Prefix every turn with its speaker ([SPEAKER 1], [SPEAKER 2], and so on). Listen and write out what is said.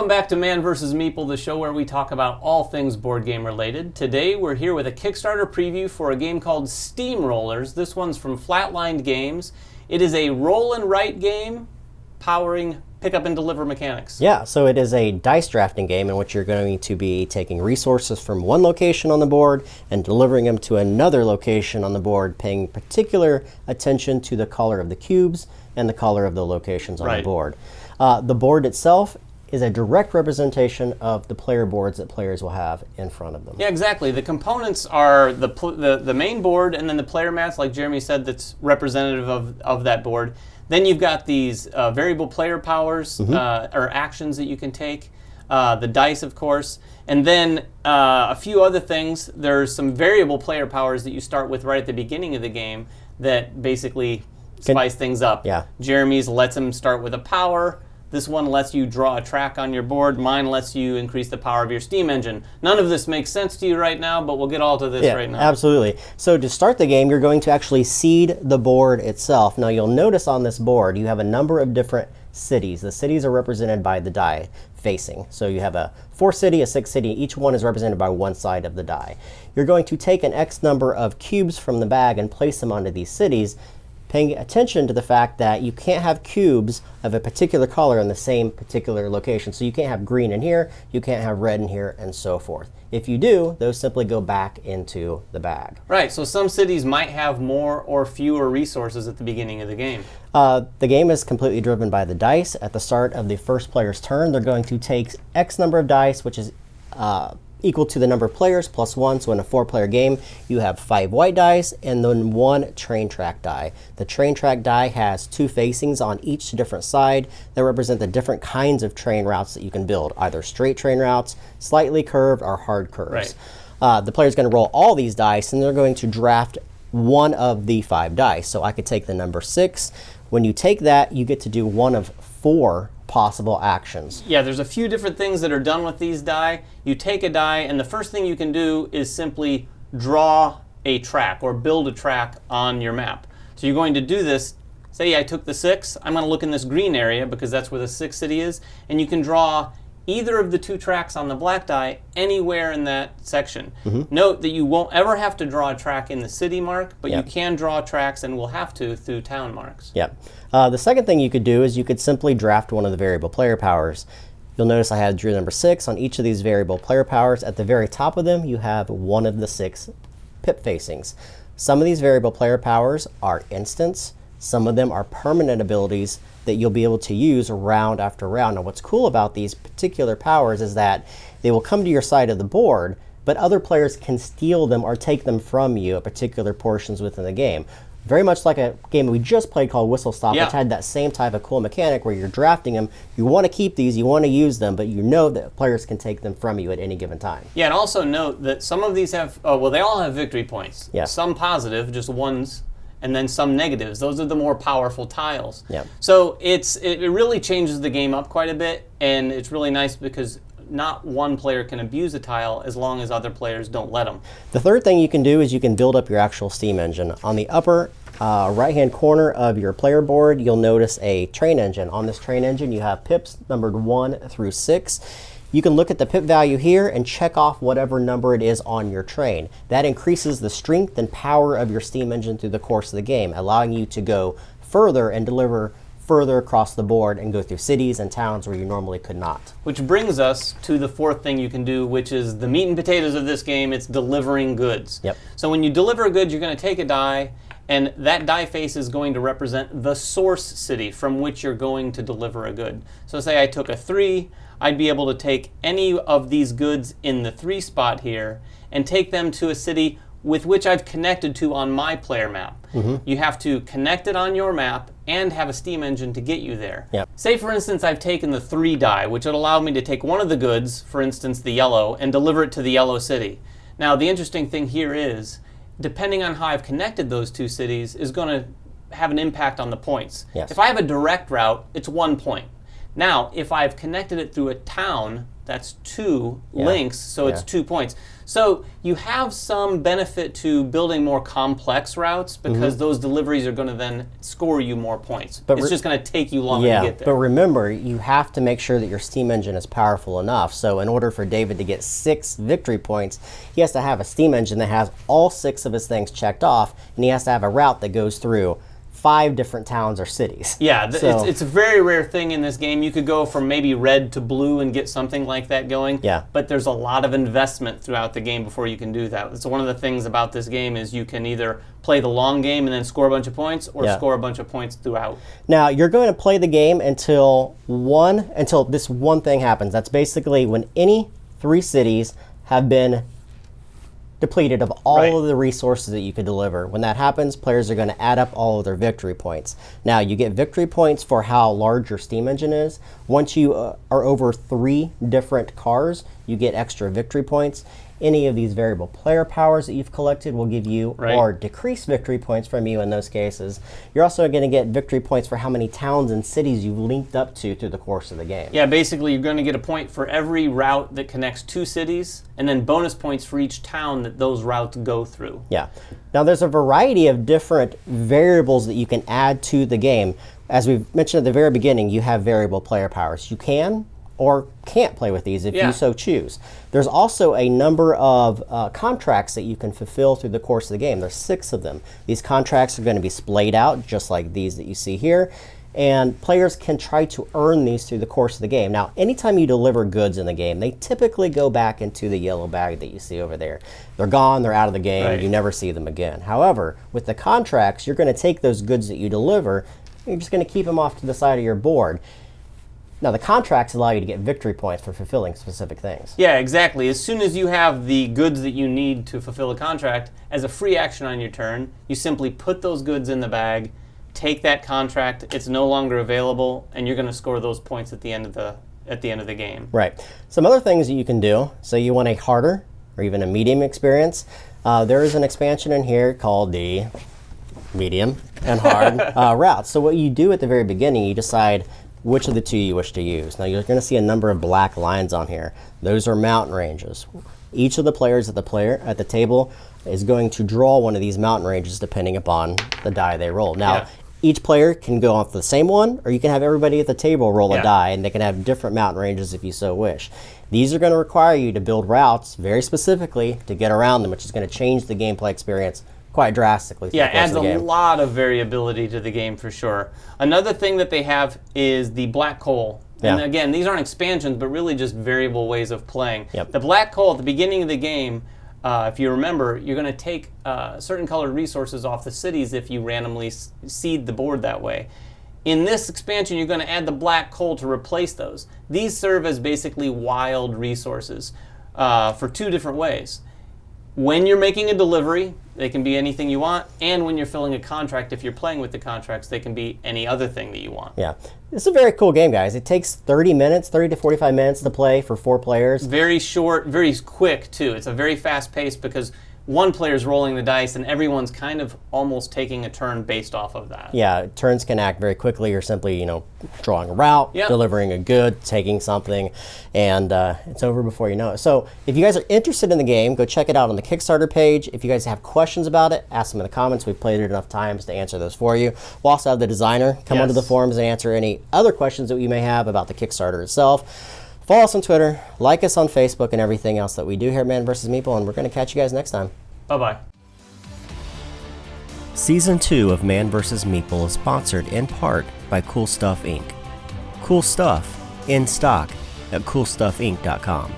[SPEAKER 1] Welcome back to Man vs. Meeple, the show where we talk about all things board game related. Today we're here with a Kickstarter preview for a game called SteamRollers. This one's from Flatlined Games. It is a roll and write game powering pick up and deliver mechanics.
[SPEAKER 2] Yeah, so it is a dice drafting game in which you're going to be taking resources from one location on the board and delivering them to another location on the board, paying particular attention to the color of the cubes and the color of the locations on the board. The board itself is a direct representation of the player boards that players will have in front of them.
[SPEAKER 1] Yeah, exactly. The components are the main board and then the player mats, like Jeremy said, that's representative of that board. Then you've got these variable player powers or actions that you can take, the dice, of course, and then a few other things. There's some variable player powers that you start with right at the beginning of the game that basically spice things up.
[SPEAKER 2] Yeah.
[SPEAKER 1] Jeremy's lets him start with a power. This one lets you draw a track on your board. Mine lets you increase the power of your steam engine. None of this makes sense to you right now, but we'll get all to this right now.
[SPEAKER 2] Absolutely. So to start the game, you're going to actually seed the board itself. Now you'll notice on this board you have a number of different cities. The cities are represented by the die facing. So you have a 4-city, a 6-city. Each one is represented by one side of the die. You're going to take an X number of cubes from the bag and place them onto these cities, paying attention to the fact that you can't have cubes of a particular color in the same particular location. So you can't have green in here, you can't have red in here, and so forth. If you do, those simply go back into the bag.
[SPEAKER 1] Right, so some cities might have more or fewer resources at the beginning of the game.
[SPEAKER 2] The game is completely driven by the dice. At the start of the first player's turn, they're going to take X number of dice, which is equal to the number of players plus 1. So in a 4-player game, you have 5 white dice and then 1 train track die. The train track die has 2 facings on each different side that represent the different kinds of train routes that you can build, either straight train routes, slightly curved, or hard curves.
[SPEAKER 1] Right.
[SPEAKER 2] The player's going to roll all these dice and they're going to draft one of the 5 dice. So I could take the number 6. When you take that, you get to do one of 4 possible actions.
[SPEAKER 1] Yeah, there's a few different things that are done with these die. You take a die, and the first thing you can do is simply draw a track or build a track on your map. So you're going to do this. Say I took the 6. I'm going to look in this green area because that's where the 6th city is, and you can draw either of the 2 tracks on the black die anywhere in that section. Note that you won't ever have to draw a track in the city mark, but you can draw tracks and will have to through town marks.
[SPEAKER 2] Yep. The second thing you could do is you could simply draft one of the variable player powers. You'll notice I drew number 6 on each of these variable player powers. At the very top of them, you have one of the 6 pip facings. Some of these variable player powers are instants. Some of them are permanent abilities that you'll be able to use round after round. Now what's cool about these particular powers is that they will come to your side of the board, but other players can steal them or take them from you at particular portions within the game. Very much like a game we just played called Whistle Stop, which had that same type of cool mechanic where you're drafting them. You want to keep these, you want to use them, but you know that players can take them from you at any given time.
[SPEAKER 1] Yeah, and also note that some of these have, well, they all have victory points.
[SPEAKER 2] Yeah.
[SPEAKER 1] Some positive, just ones, and then some negatives. Those are the more powerful tiles.
[SPEAKER 2] Yeah.
[SPEAKER 1] So it really changes the game up quite a bit, and it's really nice because not one player can abuse a tile as long as other players don't let them.
[SPEAKER 2] The third thing you can do is you can build up your actual steam engine. On the upper right-hand corner of your player board, you'll notice a train engine. On this train engine, you have pips numbered 1 through 6. You can look at the pip value here and check off whatever number it is on your train. That increases the strength and power of your steam engine through the course of the game, allowing you to go further and deliver further across the board and go through cities and towns where you normally could not.
[SPEAKER 1] Which brings us to the 4th thing you can do, which is the meat and potatoes of this game. It's delivering goods.
[SPEAKER 2] Yep.
[SPEAKER 1] So when you deliver a good, you're going to take a die, and that die face is going to represent the source city from which you're going to deliver a good. So say I took a 3, I'd be able to take any of these goods in the 3 spot here and take them to a city with which I've connected to on my player map. You have to connect it on your map and have a steam engine to get you there.
[SPEAKER 2] Yep.
[SPEAKER 1] Say, for instance, I've taken the 3 die, which would allow me to take one of the goods, for instance, the yellow, and deliver it to the yellow city. Now, the interesting thing here is, depending on how I've connected those 2 cities, is going to have an impact on the points.
[SPEAKER 2] Yes.
[SPEAKER 1] If I have a direct route, it's 1 point. Now, if I've connected it through a town that's 2 links, so it's 2 points. So you have some benefit to building more complex routes because those deliveries are going to then score you more points. But it's just going to take you longer to get there.
[SPEAKER 2] But remember, you have to make sure that your steam engine is powerful enough. So in order for David to get 6 victory points, he has to have a steam engine that has all 6 of his things checked off, and he has to have a route that goes through 5 different towns or cities.
[SPEAKER 1] Yeah, it's a very rare thing in this game. You could go from maybe red to blue and get something like that going.
[SPEAKER 2] Yeah.
[SPEAKER 1] But there's a lot of investment throughout the game before you can do that. So one of the things about this game is you can either play the long game and then score a bunch of points, or score a bunch of points throughout.
[SPEAKER 2] Now you're going to play the game until this one thing happens. That's basically when any 3 cities have been depleted of all of the resources that you could deliver. When that happens, players are going to add up all of their victory points. Now, you get victory points for how large your steam engine is. Once you are over 3 different cars, you get extra victory points. Any of these variable player powers that you've collected will give you or decrease victory points from you in those cases. You're also going to get victory points for how many towns and cities you've linked up to through the course of the game.
[SPEAKER 1] Yeah, basically you're going to get a point for every route that connects 2 cities, and then bonus points for each town that those routes go through.
[SPEAKER 2] Yeah. Now there's a variety of different variables that you can add to the game. As we've mentioned at the very beginning, you have variable player powers. You can or can't play with these if you so choose. There's also a number of contracts that you can fulfill through the course of the game. There's 6 of them. These contracts are going to be splayed out just like these that you see here, and players can try to earn these through the course of the game. Now, anytime you deliver goods in the game, they typically go back into the yellow bag that you see over there. They're gone, they're out of the game, you never see them again. However, with the contracts, you're going to take those goods that you deliver, you're just going to keep them off to the side of your board. Now, the contracts allow you to get victory points for fulfilling specific things.
[SPEAKER 1] Yeah, exactly. As soon as you have the goods that you need to fulfill a contract, as a free action on your turn, you simply put those goods in the bag, take that contract, it's no longer available, and you're going to score those points at the end of the game.
[SPEAKER 2] Right. Some other things that you can do, so you want a harder or even a medium experience, there is an expansion in here called the medium and hard routes. So what you do at the very beginning, you decide which of the 2 you wish to use. Now you're going to see a number of black lines on here. Those are mountain ranges. Each of the players at the table is going to draw one of these mountain ranges depending upon the die they roll. Now, each player can go off the same one, or you can have everybody at the table roll a die, and they can have different mountain ranges if you so wish. These are going to require you to build routes very specifically to get around them, which is going to change the gameplay experience quite drastically.
[SPEAKER 1] Yeah, it adds a lot of variability to the game for sure. Another thing that they have is the black coal. And again, these aren't expansions, but really just variable ways of playing. The black coal at the beginning of the game, if you remember, you're going to take certain colored resources off the cities if you randomly seed the board that way. In this expansion, you're going to add the black coal to replace those. These serve as basically wild resources for 2 different ways. When you're making a delivery, they can be anything you want, and when you're filling a contract, if you're playing with the contracts, they can be any other thing that you want.
[SPEAKER 2] Yeah. It's a very cool game, guys. It takes 30 to 45 minutes to play for 4 players.
[SPEAKER 1] Very short, very quick, too. It's a very fast pace because one player's rolling the dice and everyone's kind of almost taking a turn based off of that.
[SPEAKER 2] Yeah, turns can act very quickly. You're simply, drawing a route, delivering a good, taking something, and it's over before you know it. So if you guys are interested in the game, go check it out on the Kickstarter page. If you guys have questions about it, ask them in the comments. We've played it enough times to answer those for you. We'll also have the designer come onto the forums and answer any other questions that you may have about the Kickstarter itself. Follow us on Twitter, like us on Facebook, and everything else that we do here at Man vs. Meeple, and we're going to catch you guys next time.
[SPEAKER 1] Bye-bye.
[SPEAKER 2] Season 2 of Man vs. Meeple is sponsored in part by Cool Stuff Inc. Cool stuff in stock at coolstuffinc.com.